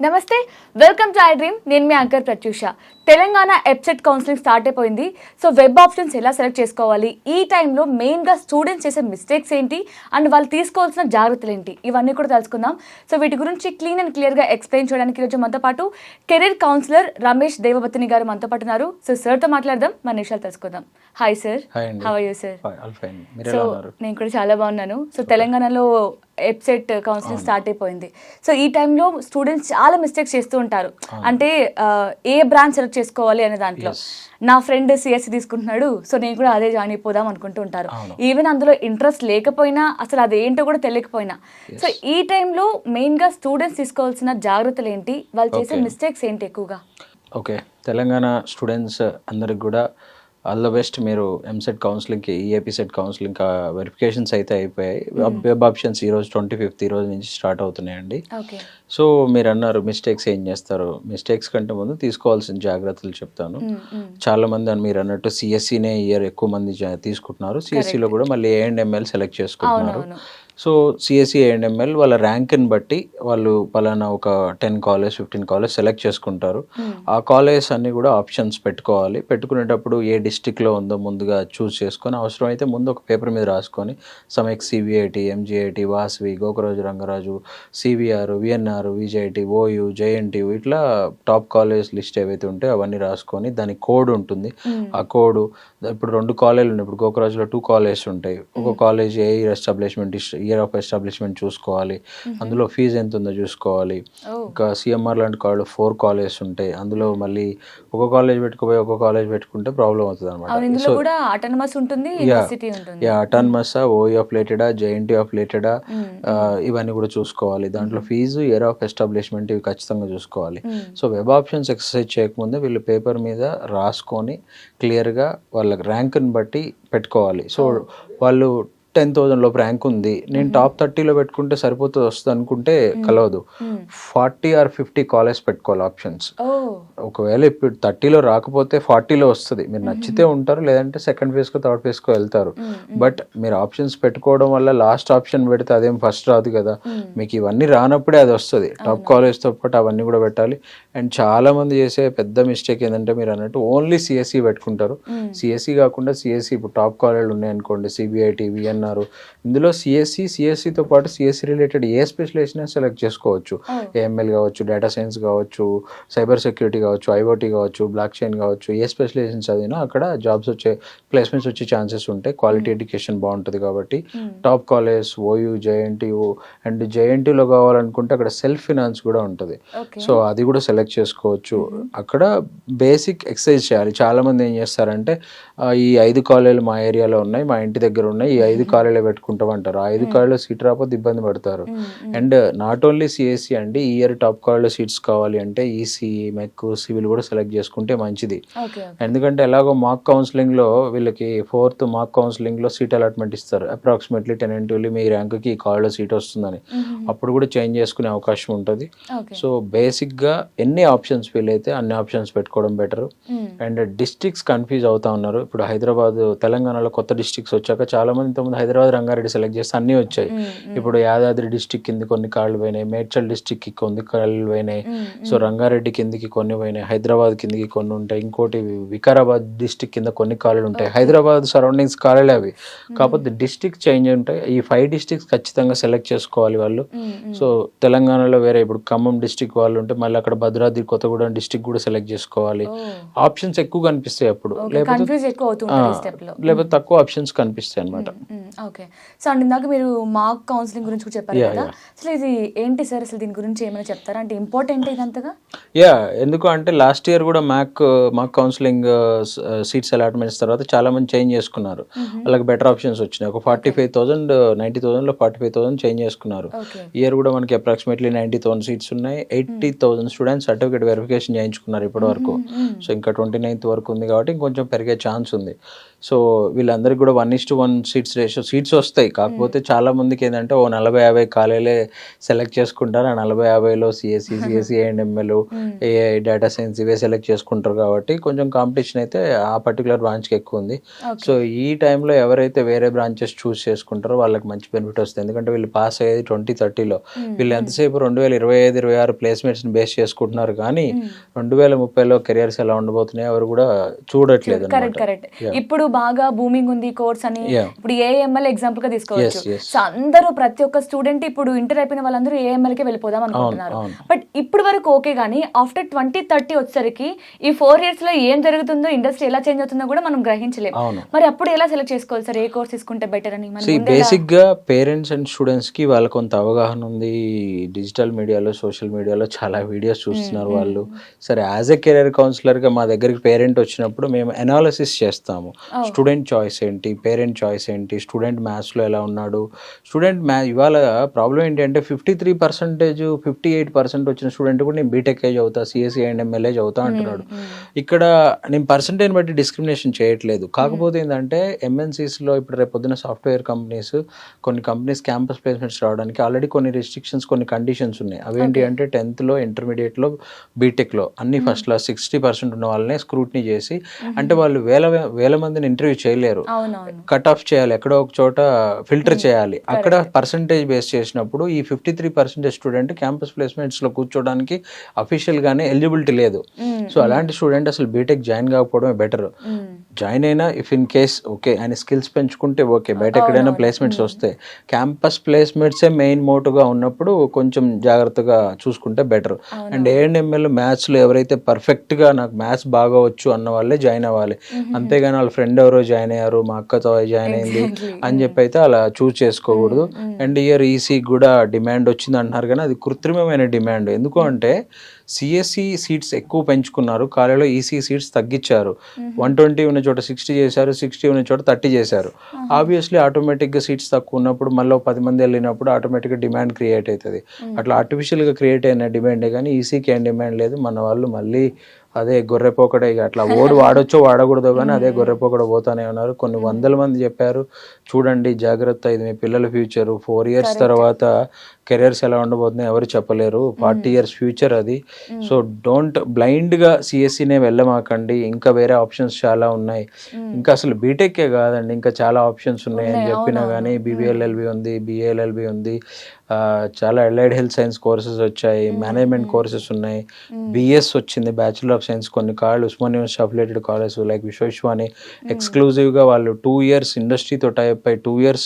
నమస్తే, welcome to iDream. నేను మీ anchor Pratyusha. Telangana EAPCET counselling start అయిపోయింది. సో వెబ్ ఆప్షన్స్ ఎలా సెలెక్ట్ చేసుకోవాలి, ఈ టైంలో మెయిన్గా స్టూడెంట్స్ చేసే మిస్టేక్స్ ఏంటి అండ్ వాళ్ళు తీసుకోవాల్సిన జాగ్రత్తలు ఏంటి, ఇవన్నీ కూడా తెలుసుకుందాం. సో వీటి గురించి క్లీన్ అండ్ క్లియర్గా ఎక్స్ప్లెయిన్ చేయడానికి ఈరోజు మనతో పాటు కెరీర్ కౌన్సిలర్ రమేష్ దేవబతిని గారు మనతో పాటు ఉన్నారు. సో సార్తో మాట్లాడదాం, మన విషయాలు తెలుసుకుందాం. Hi sir, how are you sir? So నేను కూడా చాలా బాగున్నాను. సో తెలంగాణలో ఎప్సెట్ కౌన్సిలింగ్ స్టార్ట్ అయిపోయింది. సో ఈ టైంలో స్టూడెంట్స్ చాలా మిస్టేక్స్ చేస్తూ ఉంటారు. అంటే ఏ బ్రాంచ్ సెలెక్ట్ చేసుకోవాలి అనే దాంట్లో. నా ఫ్రెండ్ సిఎస్సి తీసుకుంటున్నాడు, సో నేను కూడా అదే జాయిన్ అయిపోదాం అనుకుంటూ ఉంటారు. ఈవెన్ అందులో ఇంట్రెస్ట్ లేకపోయినా, అసలు అదేంటో కూడా తెలియకపోయినా. సో ఈ టైంలో మెయిన్గా స్టూడెంట్స్ తీసుకోవాల్సిన జాగ్రత్తలు ఏంటి, వాళ్ళు చేసే మిస్టేక్స్ ఏంటి ఎక్కువగా? ఓకే, తెలంగాణ స్టూడెంట్స్ అందరికి కూడా ఆల్ ద బెస్ట్. మీరు ఎంసెట్ కౌన్సిలింగ్కి, ఈఏపీ సెట్ కౌన్సిలింగ్ వెరిఫికేషన్స్ అయితే అయిపోయాయి. వెబ్ ఆప్షన్స్ ఈరోజు 25th ఈ రోజు నుంచి స్టార్ట్ అవుతున్నాయండి. సో మీరు అన్నారు మిస్టేక్స్ ఏం చేస్తారు. మిస్టేక్స్ కంటే ముందు తీసుకోవాల్సిన జాగ్రత్తలు చెప్తాను. చాలా మంది మీరు అన్నట్టు సిఎస్సినే ఇయర్ ఎక్కువ మంది తీసుకుంటున్నారు. సిఎస్సిలో కూడా మళ్ళీ A&ML సెలెక్ట్ చేసుకుంటున్నారు. సో సిఎస్సి A&ML వాళ్ళ ర్యాంక్ని బట్టి వాళ్ళు పలానా ఒక 10 కాలేజ్ 15 కాలేజ్ సెలెక్ట్ చేసుకుంటారు. ఆ కాలేజెస్ అన్నీ కూడా ఆప్షన్స్ పెట్టుకోవాలి. పెట్టుకునేటప్పుడు ఏ డిస్టిక్లో ఉందో ముందుగా చూస్ చేసుకొని, అవసరమైతే ముందు ఒక పేపర్ మీద రాసుకొని సమైక్ CBIT, MGIT, Vasavi, Gokaraju Rangaraju, CVR, VNR, VJIT, OU, JNTU, ఇట్లా టాప్ కాలేజ్ లిస్ట్ ఏవైతే ఉంటాయో అవన్నీ రాసుకొని దానికి కోడ్ ఉంటుంది. ఆ కోడ్ ఇప్పుడు 2 కాలేజీలు ఉన్నాయి. ఇప్పుడు గోకరాజులో 2 కాలేజెస్ ఉంటాయి. ఒక కాలేజ్ ఇయర్ ఆఫ్ ఎస్టాబ్లిష్మెంట్ చూసుకోవాలి. అందులో ఫీజు ఎంత ఉందో చూసుకోవాలి. ఇంకా సిఎంఆర్ లాంటి 4 కాలేజెస్ ఉంటాయి. అందులో మళ్ళీ ఒక కాలేజ్ పెట్టుకుపోయి ఒక కాలేజ్ పెట్టుకుంటే ప్రాబ్లం అవుతుంది అనమాట. అటానమస్, ఓయూ అఫిలియేటెడా, జేఎన్టీ అఫిలియేటెడా, ఇవన్నీ కూడా చూసుకోవాలి. దాంట్లో ఫీజు, ఇయర్ ఆఫ్ ఎస్టాబ్లిష్మెంట్ ఇవి ఖచ్చితంగా చూసుకోవాలి. సో వెబ్ ఆప్షన్స్ ఎక్సర్సైజ్ చేయకముందే వీళ్ళు పేపర్ మీద రాసుకొని క్లియర్గా వాళ్ళ ర్యాంక్ని బట్టి పెట్టుకోవాలి. సో వాళ్ళు 10,000 లోపు ర్యాంక్ ఉంది, నేను టాప్ 30లో పెట్టుకుంటే సరిపోతుంది వస్తుంది అనుకుంటే కలవదు. 40 or 50 కాలేజ్ పెట్టుకోవాలి ఆప్షన్స్. ఒకవేళ ఇప్పుడు 30లో రాకపోతే 40లో వస్తుంది. మీరు నచ్చితే ఉంటారు, లేదంటే సెకండ్ ఫేజ్కో థర్డ్ ఫేజ్కో వెళ్తారు. బట్ మీరు ఆప్షన్స్ పెట్టుకోవడం వల్ల లాస్ట్ ఆప్షన్ పెడితే అదేం ఫస్ట్ రాదు కదా. మీకు ఇవన్నీ రానప్పుడే అది వస్తుంది. టాప్ కాలేజ్తో పాటు అవన్నీ కూడా పెట్టాలి. అండ్ చాలా మంది చేసే పెద్ద మిస్టేక్ ఏంటంటే మీరు అన్నట్టు ఓన్లీ సిఎస్సి పెట్టుకుంటారు. సిఎస్సి కాకుండా సిఎస్సి ఇప్పుడు టాప్ కాలేజీలు ఉన్నాయనుకోండి, సిబిఐటి, విఎన్ఆర్, ఇందులో సిఎస్సితో పాటు సిఎస్సి రిలేటెడ్ ఏ స్పెషలైజేషన్ సెలెక్ట్ చేసుకోవచ్చు. ఏఎంఎల్ కావచ్చు, డేటా సైన్స్ కావచ్చు, సైబర్ సెక్యూరిటీ కావచ్చు, ఐఓటీ కావచ్చు, బ్లాక్ చైన్ కావచ్చు, ఏ స్పెషలైజేషన్ చదివినా అక్కడ జాబ్స్ వచ్చే, ప్లేస్మెంట్స్ వచ్చే ఛాన్సెస్ ఉంటాయి. క్వాలిటీ ఎడ్యుకేషన్ బాగుంటుంది కాబట్టి top college OU, JNTU, and జేఎన్టీయూలో కావాలనుకుంటే అక్కడ సెల్ఫ్ ఫినాన్స్ కూడా ఉంటుంది. సో అది కూడా సెలెక్ట్ చేసుకోవచ్చు. అక్కడ బేసిక్ ఎక్సర్సైజ్ చేయాలి. చాలా మంది ఏం చేస్తారంటే ఈ 5 కాలేజీలు మా ఏరియాలో ఉన్నాయి, మా ఇంటి దగ్గర ఉన్నాయి, ఈ 5 కాలేజీలో పెట్టుకుంటాం అంటారు. ఆ 5 కాలేజీలో సీట్ రాకపోతే ఇబ్బంది పడతారు. అండ్ నాట్ ఓన్లీ సిఎస్సి అండి, ఈ ఇయర్ టాప్ కాలేజీలో సీట్స్ కావాలి అంటే ఈసీ, మెక్, సివిల్ కూడా సెలెక్ట్ చేసుకుంటే మంచిది. ఎందుకంటే ఎలాగో మాక్ కౌన్సిలింగ్లో వీళ్ళకి 4th మాక్ కౌన్సిలింగ్లో సీట్ అలాట్మెంట్ ఇస్తారు. అప్రాక్సిమేట్లీ 10 మీ ర్యాంక్కి ఈ కాలేజీలో సీట్ వస్తుందని. అప్పుడు కూడా చేంజ్ చేసుకునే అవకాశం ఉంటుంది. సో బేసిక్గా ఎన్ని ఆప్షన్స్ వీలైతే అన్ని ఆప్షన్స్ పెట్టుకోవడం బెటర్. అండ్ డిస్ట్రిక్ట్స్ కన్ఫ్యూజ్ అవుతా ఉన్నారు. ఇప్పుడు హైదరాబాద్, తెలంగాణలో కొత్త డిస్ట్రిక్ట్స్ వచ్చాక చాలా మంది ఇంతకుముందు హైదరాబాద్, రంగారెడ్డి సెలెక్ట్ చేస్తే అన్నీ వచ్చాయి. ఇప్పుడు యాదాద్రి డిస్ట్రిక్ట్ కింద కొన్ని కాళ్ళు పోయినాయి, మేడ్చల్ డిస్ట్రిక్ట్ కి కొన్ని కాళ్ళు పోయినాయి, సో రంగారెడ్డి కిందికి కొన్ని పోయినాయి, హైదరాబాద్ కిందికి కొన్ని ఉంటాయి, ఇంకోటి వికారాబాద్ డిస్ట్రిక్ట్ కింద కొన్ని కాళ్ళు ఉంటాయి. హైదరాబాద్ సరౌండింగ్స్ కాలేలే అవి, కాకపోతే డిస్ట్రిక్ట్ చేంజ్ ఉంటాయి. ఈ 5 డిస్ట్రిక్ట్స్ ఖచ్చితంగా సెలెక్ట్ చేసుకోవాలి వాళ్ళు. సో తెలంగాణలో వేరే ఇప్పుడు ఖమ్మం డిస్ట్రిక్ట్ వాళ్ళు ఉంటే మళ్ళీ అక్కడ భద్రాద్రి, కొత్తగూడెం డిస్ట్రిక్ట్ కూడా సెలెక్ట్ చేసుకోవాలి. ఆప్షన్స్ ఎక్కువ కనిపిస్తాయి అప్పుడు, లేకపోతే తక్కువ ఆప్షన్స్ కనిపిస్తాయి అనమాట. ఓకే, సో అండ్ ఇందాక మీరు మాక్ కౌన్సిలింగ్ గురించి కూడా చెప్పారు కదా, అసలు ఇది ఏంటి సార్? అసలు దీని గురించి ఏమైనా చెప్తారా? అంటే ఇంపార్టెంట్ ఇదంతగా? ఎందుకు అంటే లాస్ట్ ఇయర్ కూడా మాక్ కౌన్సిలింగ్ సీట్స్ అలాట్మెంట్స్ తర్వాత చాలా మంది చేంజ్ చేసుకున్నారు. వాళ్ళకి బెటర్ ఆప్షన్స్ వచ్చినాయి. ఒక 45,000 90,000లో 45,000 చేంజ్ చేసుకున్నారు. ఇయర్ కూడా మనకి అప్రాక్సిమేట్లీ 90,000 సీట్స్ ఉన్నాయి. 80,000 స్టూడెంట్స్ సర్టిఫికేట్ వెరిఫికేషన్ చేయించుకున్నారు ఇప్పటి వరకు. సో ఇంకా 29th వరకు ఉంది కాబట్టి ఇంకొంచెం పెరిగే ఛాన్స్ ఉంది. సో వీళ్ళందరికీ కూడా 1:1 సీట్స్ రేషియో సీట్స్ వస్తాయి. కాకపోతే చాలా మందికి ఏంటంటే ఓ 40-50 కాలేజీలే సెలెక్ట్ చేసుకుంటారు. ఆ 40-50లో CSE, CSE A&ML, AI, data science ఇవే సెలెక్ట్ చేసుకుంటారు కాబట్టి కొంచెం కాంపిటీషన్ అయితే ఆ పర్టికులర్ బ్రాంచ్కి ఎక్కువ ఉంది. సో ఈ టైంలో ఎవరైతే వేరే బ్రాంచెస్ చూస్ చేసుకుంటారో వాళ్ళకి మంచి బెనిఫిట్ వస్తుంది. ఎందుకంటే వీళ్ళు పాస్ అయ్యేది 2030లో. వీళ్ళు ఎంతసేపు 2025-26 ప్లేస్మెంట్స్ని బేస్ చేసుకుంటున్నారు కానీ 2030లో కెరియర్స్ ఎలా ఉండబోతున్నాయి ఎవరు కూడా చూడట్లేదు. కరెక్ట్. ఇప్పుడు బాగా బూమింగ్ ఉంది కోర్స్ అని. ఇప్పుడు ఏఎంఎల్ ఎగ్జాంపుల్ గా తీసుకోవచ్చు. Yes. సో అందరూ ప్రతి ఒక్క స్టూడెంట్ ఇప్పుడు ఇంటర్ అయిపోయిన వాళ్ళందరూ ఏఎంఎల్ కి వెళ్ళిపోదాం అనుకుంటున్నారు. బట్ ఇప్పుడు వరకు ఓకే గానీ ఆఫ్టర్ 2030 వచ్చేసరికి ఈ 4 years లో ఏం జరుగుతుందో, ఇండస్ట్రీ ఎలా చేంజ్ అవుతుందో కూడా మనం గ్రహించలేము. మరి అప్పుడు ఎలా సెలెక్ట్ చేసుకోవాలి సార్, ఏ కోర్స్ తీసుకుంటే బెటర్ అని? బేసిక్ గా పేరెంట్స్ అండ్ స్టూడెంట్స్ కి వాళ్ళ కొంత అవగాహన ఉంది. డిజిటల్ మీడియాలో, సోషల్ మీడియాలో చాలా వీడియోస్ చూస్తున్నారు వాళ్ళు. సరే, యాజ్ ఎ కెరీర్ కౌన్సిలర్ గా మా దగ్గరికి పేరెంట్ వచ్చినప్పుడు మేము అనాలిసిస్ చేస్తాము. స్టూడెంట్ చాయిస్ ఏంటి, పేరెంట్ చాయిస్ ఏంటి, స్టూడెంట్ మ్యాథ్స్లో ఎలా ఉన్నాడు, స్టూడెంట్ ఇవాళ ప్రాబ్లం ఏంటి అంటే 53%, 58% వచ్చిన స్టూడెంట్ కూడా నేను బీటెక్ చదువుతా, సిఎస్సి అండ్ ఎంఎల్ఏ చదువుతా అంటున్నాడు. ఇక్కడ నేను పర్సంటేజ్ బట్టి డిస్క్రిమినేషన్ చేయట్లేదు. కాకపోతే ఏంటంటే ఎంఎన్సీస్లో ఇప్పుడు రేపు పొద్దున సాఫ్ట్వేర్ కంపెనీస్, కొన్ని కంపెనీస్ క్యాంపస్ ప్లేస్మెంట్స్ రావడానికి ఆల్రెడీ కొన్ని రిస్ట్రిక్షన్స్, కొన్ని కండిషన్స్ ఉన్నాయి. అవేంటి అంటే 10th, ఇంటర్మీడియట్లో, బీటెక్లో అన్ని ఫస్ట్ క్లాస్ 60% ఉన్న వాళ్ళనే స్క్రూట్నీ చేసి, అంటే వాళ్ళు వేల మందిని ఇంటర్వ్యూ చేయలేరు, కట్ ఆఫ్ చేయాలి, ఎక్కడో ఒక చోట ఫిల్టర్ చేయాలి. అక్కడ పర్సంటేజ్ బేస్ చేసినప్పుడు ఈ 53% స్టూడెంట్ క్యాంపస్ ప్లేస్మెంట్స్లో కూర్చోడానికి అఫీషియల్గానే ఎలిజిబిలిటీ లేదు. సో అలాంటి స్టూడెంట్ అసలు బీటెక్ జాయిన్ కాకపోవడమే బెటర్. జాయిన్ అయినా ఇఫ్ ఇన్ కేస్ ఓకే ఆయన స్కిల్స్ పెంచుకుంటే ఓకే, బయట ఎక్కడైనా ప్లేస్మెంట్స్ వస్తాయి. క్యాంపస్ ప్లేస్మెంట్సే మెయిన్ మోటివ్గా ఉన్నప్పుడు కొంచెం జాగ్రత్తగా చూసుకుంటే బెటర్. అండ్ A&ML మ్యాథ్స్లో ఎవరైతే పర్ఫెక్ట్గా నాకు మ్యాథ్స్ బాగా వచ్చు అన్న వాళ్ళే జాయిన్ అవ్వాలి. అంతేగాని వాళ్ళ ఫ్రెండ్ ఎవరో జాయిన్ అయ్యారు, మా అక్కతో జాయిన్ అయింది అని చెప్పి అయితే అలా చూస్ చేసుకోకూడదు. అండ్ ఇయర్ ఈసీ కూడా డిమాండ్ వచ్చింది అంటున్నారు కానీ అది కృత్రిమమైన డిమాండ్. ఎందుకు అంటే సిఎస్సి సీట్స్ ఎక్కువ పెంచుకున్నారు, కాలేజీలో ఈసీ సీట్స్ తగ్గించారు. 120 ఉన్న చోట 60 చేశారు, 60 ఉన్న చోట 30 చేశారు. ఆబ్వియస్లీ ఆటోమేటిక్గా సీట్స్ తక్కువ ఉన్నప్పుడు మళ్ళీ 10 మంది వెళ్ళినప్పుడు ఆటోమేటిక్గా డిమాండ్ క్రియేట్ అవుతుంది. అట్లా ఆర్టిఫిషియల్గా క్రియేట్ అయిన డిమాండే కానీ ఈసీకి ఏం డిమాండ్ లేదు. మన వాళ్ళు మళ్ళీ అదే గొర్రెపోకడే, ఇక అట్లా వాడొచ్చో వాడకూడదో కానీ అదే గొర్రెపోకడ పోతానే ఉన్నారు. కొన్ని 100 మంది చెప్పారు చూడండి జాగ్రత్త, ఇది మీ పిల్లల ఫ్యూచర్, 4 years తర్వాత కెరియర్స్ ఎలా ఉండబోతున్నాయి ఎవరు చెప్పలేరు, 40 years ఫ్యూచర్ అది. సో డోంట్ బ్లైండ్గా సిఎస్సినే వెళ్ళమాకండి, ఇంకా వేరే ఆప్షన్స్ చాలా ఉన్నాయి. ఇంకా అసలు బీటెక్కే కాదండి, ఇంకా చాలా ఆప్షన్స్ ఉన్నాయి అని చెప్పినా కానీ BBLLB ఉంది, BALLB ఉంది, చాలా అలైడ్ హెల్త్ సైన్స్ కోర్సెస్ వచ్చాయి, మేనేజ్మెంట్ కోర్సెస్ ఉన్నాయి, BS వచ్చింది, బ్యాచులర్ ఆఫ్ సైన్స్. కొన్ని college Osmania university affiliated college like విశ్వవిశ్వాని ఎక్స్క్లూజివ్గా వాళ్ళు 2 years ఇండస్ట్రీతో టైప్ అయి 2 years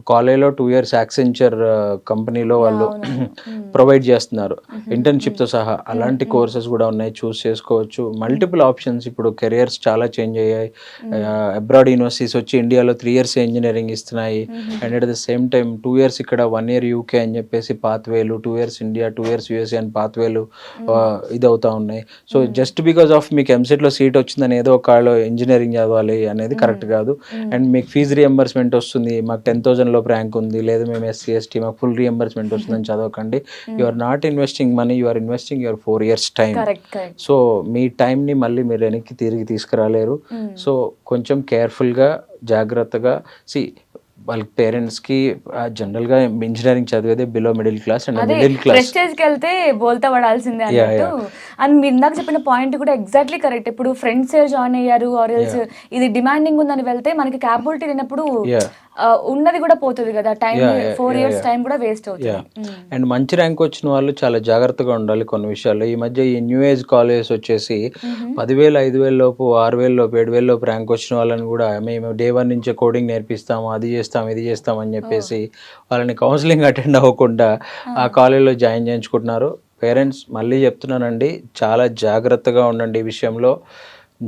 కాలేజ్లో, 2 years యాక్సెంచర్ కంపెనీలో వాళ్ళు ప్రొవైడ్ చేస్తున్నారు ఇంటర్న్షిప్తో సహా. అలాంటి కోర్సెస్ కూడా ఉన్నాయి, చూస్ చేసుకోవచ్చు. Multiple options. ఇప్పుడు కెరియర్స్ చాలా చేంజ్ అయ్యాయి. అబ్రాడ్ యూనివర్సిటీస్ వచ్చి ఇండియాలో 3 years ఇంజనీరింగ్ ఇస్తున్నాయి. And at the same time 2 years ఇక్కడ, 1 year UK అని చెప్పేసి పాత్వేలు, 2 years ఇండియా, 2 years USA అని పాత్వేలు ఇది అవుతా ఉన్నాయి. సో జస్ట్ బికాస్ ఆఫ్ మీకు ఎంసెట్లో సీట్ వచ్చిందని ఏదో ఒక కాళ్ళు ఇంజనీరింగ్ చదవాలి అనేది కరెక్ట్ కాదు. అండ్ మీకు ఫీజు రియంబర్స్మెంట్ వస్తుంది, మాకు 10,000 ర్యాంక్ ఉంది, లేదా మేము SC ST మాకు ఫుల్ రియంబర్స్మెంట్ వస్తుందని చదవకండి. You are not investing money, you are investing your 4 years time. So మీ టైంని మళ్ళీ మీరు వెనక్కి తిరిగి తీసుకురాలేరు. సో కొంచెం కేర్ఫుల్గా, జాగ్రత్తగా వాళ్ళ పేరెంట్స్కి జనరల్గా ఇంజనీరింగ్ చదివేదే below middle class and middle class ప్రెస్టేజ్కి వెళ్తే బోల్తా పడాల్సిందే అన్నట్టు. అండ్ మీరు ఇందాక చెప్పిన పాయింట్ కూడా ఎగ్జాక్ట్లీ కరెక్ట్. ఇప్పుడు ఫ్రెండ్స్ జాయిన్ అయ్యారు ఆర్ ఎల్స్ ఇది డిమాండింగ్ ఉందని వెళ్తే మనకి క్యాపబిలిటీ లేనప్పుడు ఉన్నది కూడా పోతుంది కదా, టైం 4 years టైం కూడా వేస్ట్ అవుతుంది. అండ్ మంచి ర్యాంక్ వచ్చిన వాళ్ళు చాలా జాగ్రత్తగా ఉండాలి కొన్ని విషయాల్లో. ఈ మధ్య ఈ న్యూ ఏజ్ కాలేజెస్ వచ్చేసి 10,000, 5,000 లోపు, 6,000 లోపు, 7,000 లోపు ర్యాంక్ వచ్చిన వాళ్ళని కూడా మేము day 1 నుంచే కోడింగ్ నేర్పిస్తాము, అది చేస్తాం, ఇది చేస్తాం అని చెప్పేసి వాళ్ళని కౌన్సిలింగ్ అటెండ్ అవ్వకుండా ఆ కాలేజ్లో జాయిన్ చేయించుకుంటున్నారు. పేరెంట్స్ మళ్ళీ చెప్తున్నానండి, చాలా జాగ్రత్తగా ఉండండి ఈ విషయంలో.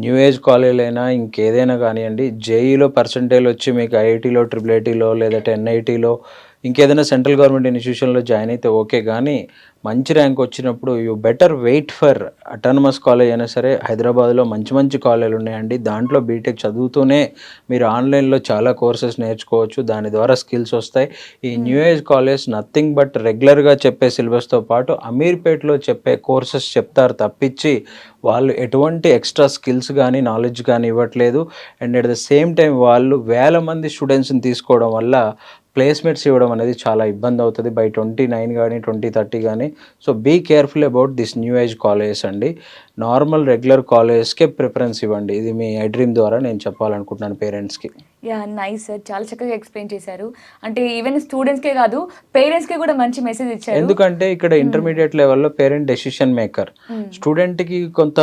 న్యూ ఏజ్ కాలేజీలైనా ఇంకేదైనా కానివ్వండి, జేఈలో పర్సంటేజ్ వచ్చి మీకు IITలో, IIITలో లేదా NITలో ఇంకేదైనా సెంట్రల్ గవర్నమెంట్ ఇన్స్టిట్యూషన్లో జాయిన్ అయితే ఓకే, కానీ మంచి ర్యాంక్ వచ్చినప్పుడు you better wait for autonomous college అయినా సరే. హైదరాబాద్లో మంచి మంచి కాలేజీలు ఉన్నాయండి, దాంట్లో బీటెక్ చదువుతూనే మీరు ఆన్లైన్లో చాలా కోర్సెస్ నేర్చుకోవచ్చు, దాని ద్వారా స్కిల్స్ వస్తాయి. ఈ new age college nothing but రెగ్యులర్గా చెప్పే సిలబస్తో పాటు అమీర్పేట్లో చెప్పే కోర్సెస్ చెప్తారు తప్పించి వాళ్ళు ఎటువంటి ఎక్స్ట్రా స్కిల్స్ కానీ నాలెడ్జ్ కానీ ఇవ్వట్లేదు. And at the same time వాళ్ళు వేల మంది స్టూడెంట్స్ని తీసుకోవడం వల్ల ప్లేస్మెంట్స్ ఇవ్వడం అనేది చాలా ఇబ్బంది అవుతుంది బై 29 కానీ 2030 కానీ. So be careful about this new age colleges అండి. నార్మల్ రెగ్యులర్ కాలేజెస్కే ప్రిఫరెన్స్ ఇవ్వండి. ఇది మీ ఐ డ్రీమ్ ద్వారా నేను చెప్పాలనుకుంటున్నాను పేరెంట్స్కి. యా నైస్ సార్, చాలా చక్కగా ఎక్స్ప్లెయిన్ చేశారు. అంటే ఈవెన్ స్టూడెంట్స్కే కాదు పేరెంట్స్కి కూడా మంచి మెసేజ్ ఇచ్చారు. ఎందుకంటే ఇక్కడ ఇంటర్మీడియట్ లెవెల్లో పేరెంట్ డెసిషన్ మేకర్, స్టూడెంట్కి కొంత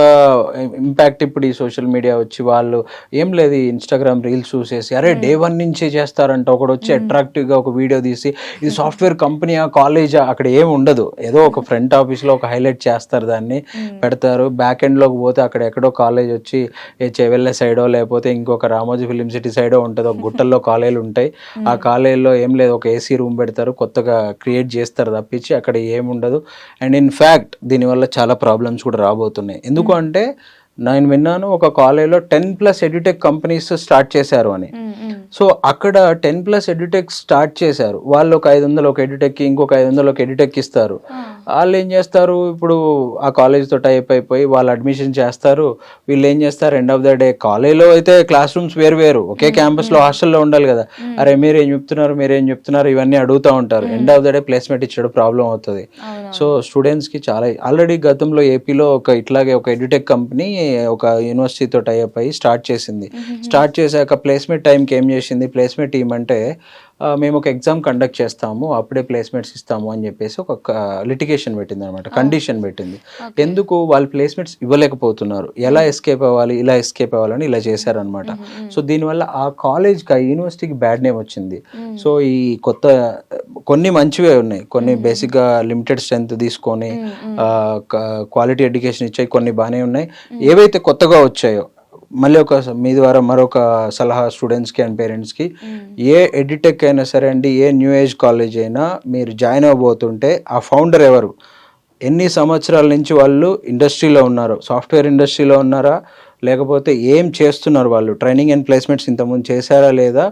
ఇంపాక్ట్. ఇప్పుడు ఈ సోషల్ మీడియా వచ్చి వాళ్ళు ఏం లేదు ఇన్స్టాగ్రామ్ రీల్స్ చూసేసి అరే డే 1 నుంచే చేస్తారంట, ఒకడు వచ్చి అట్రాక్టివ్గా ఒక వీడియో తీసి ఇది సాఫ్ట్వేర్ కంపెనీయా కాలేజా, అక్కడ ఏమి ఉండదు, ఏదో ఒక ఫ్రంట్ ఆఫీస్లో ఒక హైలైట్ చేస్తారు, దాన్ని పెడతారు. బ్యాక్ ఎండ్లోకి పోతే అక్కడ ఎక్కడో కాలేజ్ వచ్చి ఏ చెవెళ్ళ సైడో లేకపోతే ఇంకొక రామోజీ ఫిలిం సిటీ సైడో ఉంటుంది, ఒక గుట్టల్లో కాలేజీలు ఉంటాయి. ఆ కాలేజీలో ఏం లేదు ఒక ఏసీ రూమ్ పెడతారు, కొత్తగా క్రియేట్ చేస్తారు తప్పించి అక్కడ ఏముండదు. అండ్ ఇన్ ఫ్యాక్ట్ దీనివల్ల చాలా ప్రాబ్లమ్స్ కూడా రాబోతున్నాయి. ఎందుకు అంటే నేను విన్నాను ఒక కాలేజ్లో 10+ ఎడ్యుటెక్ కంపెనీస్ స్టార్ట్ చేశారు అని. సో అక్కడ 10+ ఎడ్యుటెక్ స్టార్ట్ చేశారు, వాళ్ళు ఒక 500 ఒక ఎడ్యుటెక్కి, ఇంకొక 500 ఒక ఎడ్యుటెక్ ఇస్తారు. వాళ్ళు ఏం చేస్తారు, ఇప్పుడు ఆ కాలేజ్తో టైప్ అయిపోయి వాళ్ళు అడ్మిషన్ చేస్తారు. వీళ్ళు ఏం చేస్తారు, ఎండ్ ఆఫ్ ద డే కాలేజ్లో అయితే క్లాస్ రూమ్స్ వేరు, ఒకే క్యాంపస్లో హాస్టల్లో ఉండాలి కదా, అరే మీరేం చెప్తున్నారు ఇవన్నీ అడుగుతూ ఉంటారు. End of the day placement ఇచ్చాడు ప్రాబ్లం అవుతుంది. సో స్టూడెంట్స్కి చాలా ఆల్రెడీ గతంలో ఏపీలో ఇట్లాగే ఒక ఎడ్యుటెక్ కంపెనీ ఒక యూనివర్సిటీతో టైప్ అయ్యి స్టార్ట్ చేసింది. స్టార్ట్ చేశాక ప్లేస్మెంట్ టైంకి ఏం చేసింది, ప్లేస్మెంట్ టీమ్ అంటే మేము ఒక ఎగ్జామ్ కండక్ట్ చేస్తాము అప్పుడే ప్లేస్మెంట్స్ ఇస్తాము అని చెప్పేసి ఒక లిటిగేషన్ పెట్టింది అనమాట, కండిషన్ పెట్టింది. ఎందుకు వాళ్ళు ప్లేస్మెంట్స్ ఇవ్వలేకపోతున్నారు, ఎలా ఎస్కేప్ అవ్వాలి, ఇలా ఎస్కేప్ అవ్వాలని ఇలా చేశారనమాట. సో దీనివల్ల ఆ కాలేజ్కి ఆ యూనివర్సిటీకి బ్యాడ్ నేమ్ వచ్చింది. సో ఈ కొత్త కొన్ని మంచివే ఉన్నాయి, కొన్ని బేసిక్గా లిమిటెడ్ స్ట్రెంత్ తీసుకొని క్వాలిటీ ఎడ్యుకేషన్ ఇచ్చాయి, కొన్ని బాగానే ఉన్నాయి. ఏవైతే కొత్తగా వచ్చాయో మళ్ళీ మీ ద్వారా మరొక సలహా స్టూడెంట్స్కి అండ్ పేరెంట్స్కి, ఏ ఎడ్యుటెక్ అయినా సరే అండి, ఏ న్యూ ఏజ్ కాలేజ్ అయినా మీరు జాయిన్ అవ్వబోతుంటే ఆ ఫౌండర్ ఎవరు, ఎన్ని సంవత్సరాల నుంచి వాళ్ళు ఇండస్ట్రీలో ఉన్నారు, సాఫ్ట్వేర్ ఇండస్ట్రీలో ఉన్నారా, లేకపోతే ఏం చేస్తున్నారు, వాళ్ళు ట్రైనింగ్ అండ్ ప్లేస్మెంట్స్ ఇంతకుముందు చేశారా లేదా,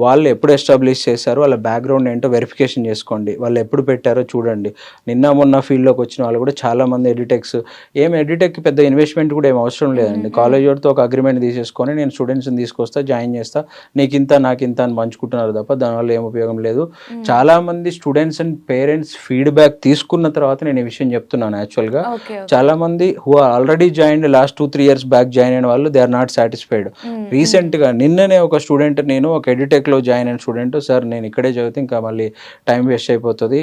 వాళ్ళు ఎప్పుడు ఎస్టాబ్లిష్ చేశారు, వాళ్ళ బ్యాక్గ్రౌండ్ ఏంటో వెరిఫికేషన్ చేసుకోండి, వాళ్ళు ఎప్పుడు పెట్టారో చూడండి. నిన్న మొన్న ఫీల్డ్లోకి వచ్చిన వాళ్ళు కూడా చాలామంది ఎడ్యుటెక్స్, ఎడ్యుటెక్కి పెద్ద ఇన్వెస్ట్మెంట్ కూడా ఏం అవసరం లేదండి. కాలేజ్ వాడితో ఒక అగ్రిమెంట్ తీసేసుకొని నేను స్టూడెంట్స్ని తీసుకొస్తా, జాయిన్ చేస్తా, నీకింత నాకింత అని పంచుకుంటున్నారు తప్ప దానివల్ల ఏం ఉపయోగం లేదు. చాలామంది స్టూడెంట్స్ అండ్ పేరెంట్స్ ఫీడ్బ్యాక్ తీసుకున్న తర్వాత నేను ఈ విషయం చెప్తున్నాను. యాక్చువల్గా చాలామంది who are already join last 2-3 years back join అయిన వాళ్ళు దే ఆర్ నాట్ సాటిస్ఫైడ్. రీసెంట్గా నిన్ననే ఒక స్టూడెంట్, నేను ఒక ఎడ్యుటెక్లో జాయిన్ అయిన స్టూడెంట్, సార్ నేను ఇక్కడే చదివితే ఇంకా మళ్ళీ టైం వేస్ట్ అయిపోతుంది,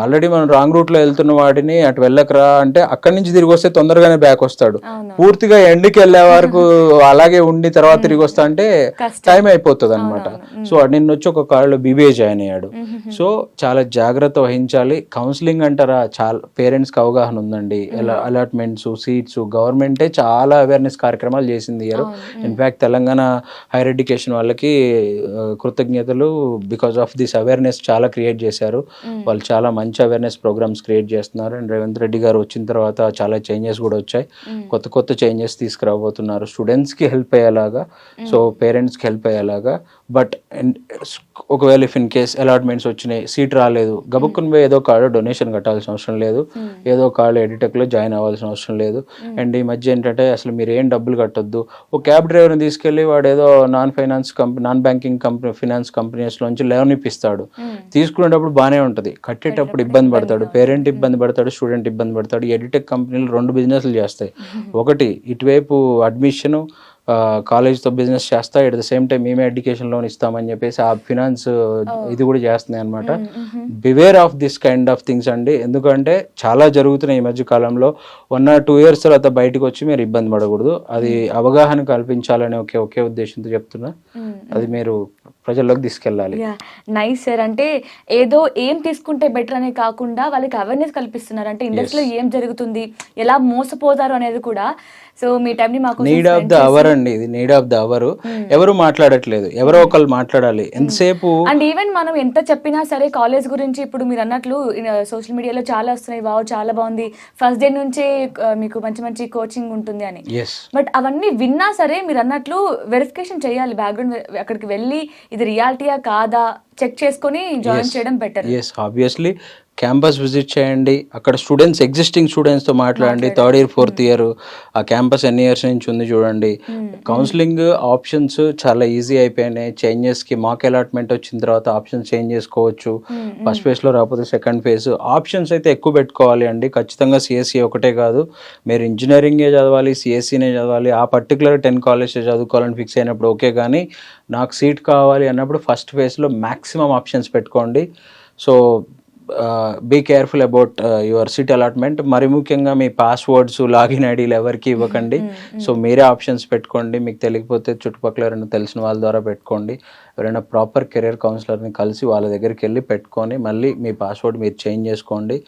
ఆల్రెడీ మనం రాంగ్ రూట్లో వెళ్తున్న వాడిని అటు వెళ్ళకరా అంటే అక్కడి నుంచి తిరిగి వస్తే తొందరగానే బ్యాక్ వస్తాడు, పూర్తిగా ఎండ్కి వెళ్ళే వరకు అలాగే ఉండి తర్వాత తిరిగి వస్తా అంటే టైం అయిపోతుంది అనమాట. సో నిన్న వచ్చి ఒక కాలేజ్లో BBA జాయిన్ అయ్యాడు. సో చాలా జాగ్రత్త వహించాలి. కౌన్సిలింగ్ అంటారా, చాలా పేరెంట్స్కి అవగాహన ఉందండి, అలాట్మెంట్స్, సీట్స్, గవర్నమెంటే చాలా అవేర్నెస్ కార్యక్రమాలు చేసింది year. In fact Telangana higher education వాళ్ళకి కృతజ్ఞతలు, బికాస్ ఆఫ్ దిస్ అవేర్నెస్ చాలా క్రియేట్ చేశారు. వాళ్ళు చాలా మంచి అవేర్నెస్ ప్రోగ్రామ్స్ క్రియేట్ చేస్తున్నారు. అండ్ రేవంత్ రెడ్డి గారు వచ్చిన తర్వాత చాలా చేంజెస్ కూడా వచ్చాయి, కొత్త చేంజెస్ తీసుకురాబోతున్నారు స్టూడెంట్స్కి హెల్ప్ అయ్యేలాగా, సో పేరెంట్స్కి హెల్ప్ అయ్యేలాగా. బట్ ఒకవేళ ఇఫ్ ఇన్ కేస్ అలాట్మెంట్స్ వచ్చినాయి, సీట్ రాలేదు, గబుక్కుని పోయి ఏదో కాడ డొనేషన్ కట్టాల్సిన అవసరం లేదు, ఏదో కాడ ఎడ్యుటెక్లో జాయిన్ అవ్వాల్సిన అవసరం లేదు. అండ్ ఈ మధ్య ఏంటంటే అసలు మీరు ఏం డబ్బులు కట్టొద్దు, ఒక క్యాబ్ డ్రైవర్ని తీసుకెళ్ళి వాడు ఏదో నాన్ బ్యాంకింగ్ ఫినాన్స్ కంపెనీస్లోంచి లోన్ ఇప్పిస్తాడు, తీసుకునేటప్పుడు బాగానే ఉంటుంది, కట్టేటప్పుడు ఇబ్బంది పడతాడు, పేరెంట్ ఇబ్బంది పడతాడు, స్టూడెంట్ ఇబ్బంది పడతాడు. ఎడ్యుటెక్ కంపెనీలు 2 బిజినెస్లు చేస్తాయి, ఒకటి ఇటువైపు అడ్మిషను కాలేజ్తో బిజినెస్ చేస్తా, ఎట్ ద సేమ్ టైం మేమే ఎడ్యుకేషన్ లోన్ ఇస్తామని చెప్పేసి ఆ ఫినాన్స్ ఇది కూడా చేస్తున్నాయి అనమాట. Beware of this kind of things అండి, ఎందుకంటే చాలా జరుగుతున్నాయి ఈ మధ్య కాలంలో. 1 or 2 years తర్వాత బయటకు వచ్చి మీరు ఇబ్బంది పడకూడదు, అది అవగాహన కల్పించాలనే ఒకే ఉద్దేశంతో చెప్తున్నా. అది మీరు ప్రజల్లోకి తీసుకెళ్ళాలి. Yeah nice sir. అంటే ఏదో ఏం తీసుకుంటే బెటర్ అనే కాకుండా వాళ్ళకి అవేర్నెస్ కల్పిస్తున్నారు. అంటే ఇండస్ట్రీలో ఏం జరుగుతుంది, ఎలా మోసపోతారు అనేది కూడా. సో మీ టైంని మాకు నీడ్ ఆఫ్ ద అవర్ అండి, ఇది నీడ్ ఆఫ్ ద అవర్. ఎవరు మాట్లాడట్లేదు, ఎవరో ఒకళ్ళు మాట్లాడాలి. ఎంతసేపు అండ్ ఈవెన్ మనం ఎంత చెప్పినా సరే కాలేజ్ గురించి ఇప్పుడు మీరు అన్నట్లు సోషల్ మీడియాలో చాలా వస్తున్నాయి, వావ్ చాలా బాగుంది, ఫస్ట్ డే నుంచే మీకు మంచి మంచి కోచింగ్ ఉంటుంది అని. ఎస్, బట్ అవన్నీ విన్నా సరే మీరు అన్నట్లు వెరిఫికేషన్ చేయాలి, బ్యాక్గ్రౌండ్ అక్కడికి వెళ్ళి ఇది రియాలిటీయా కాదా చెక్ చేసుకొని జాయిన్ చేయడం better. Yes, obviously campus visit చేయండి, అక్కడ స్టూడెంట్స్, ఎగ్జిస్టింగ్ స్టూడెంట్స్తో మాట్లాడండి. థర్డ్ ఇయర్, ఫోర్త్ ఇయర్ ఆ క్యాంపస్ ఎన్ని ఇయర్స్ నుంచి ఉంది చూడండి. కౌన్సిలింగ్ ఆప్షన్స్ చాలా ఈజీ అయిపోయినాయి. చేంజెస్కి మాక్ అలాట్మెంట్ వచ్చిన తర్వాత ఆప్షన్స్ చేంజ్ చేసుకోవచ్చు. ఫస్ట్ ఫేజ్లో రాకపోతే సెకండ్ ఫేజ్ ఆప్షన్స్ అయితే ఎక్కువ పెట్టుకోవాలి అండి. ఖచ్చితంగా సిఎస్సి ఒకటే కాదు, మీరు ఇంజనీరింగే చదవాలి, సిఎస్సినే చదవాలి, ఆ పర్టికులర్ 10 కాలేజెస్ చదువుకోవాలని ఫిక్స్ అయినప్పుడు ఓకే. కానీ నాకు సీట్ కావాలి అన్నప్పుడు ఫస్ట్ ఫేజ్లో మ్యాక్సిమం ఆప్షన్స్ పెట్టుకోండి. So be careful about your seat allotment. మరి ముఖ్యంగా మీ పాస్వర్డ్స్, లాగిన్ ఐడీలు ఎవరికి ఇవ్వకండి. సో మీరే ఆప్షన్స్ పెట్టుకోండి. మీకు తెలియకపోతే చుట్టుపక్కల ఎవరైనా తెలిసిన వాళ్ళ ద్వారా పెట్టుకోండి. ఎవరైనా ప్రాపర్ కెరియర్ కౌన్సిలర్ని కలిసి వాళ్ళ దగ్గరికి వెళ్ళి పెట్టుకొని మళ్ళీ మీ పాస్వర్డ్ మీరు చేంజ్ చేసుకోండి.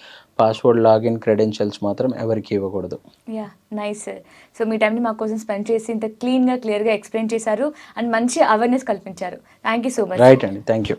పాస్వర్డ్, లాగిన్, క్రెడెన్షియల్స్ మాత్రం ఎవరికి ఇవ్వకూడదు. Yeah nice sir. సో మీ టైంని మా కోసం స్పెండ్ చేసి ఇంత క్లీన్గా క్లియర్గా ఎక్స్ప్లెయిన్ చేశారు అండ్ మంచి అవేర్నెస్ కల్పించారు. Thank you so much. Right అండి, థ్యాంక్ యూ.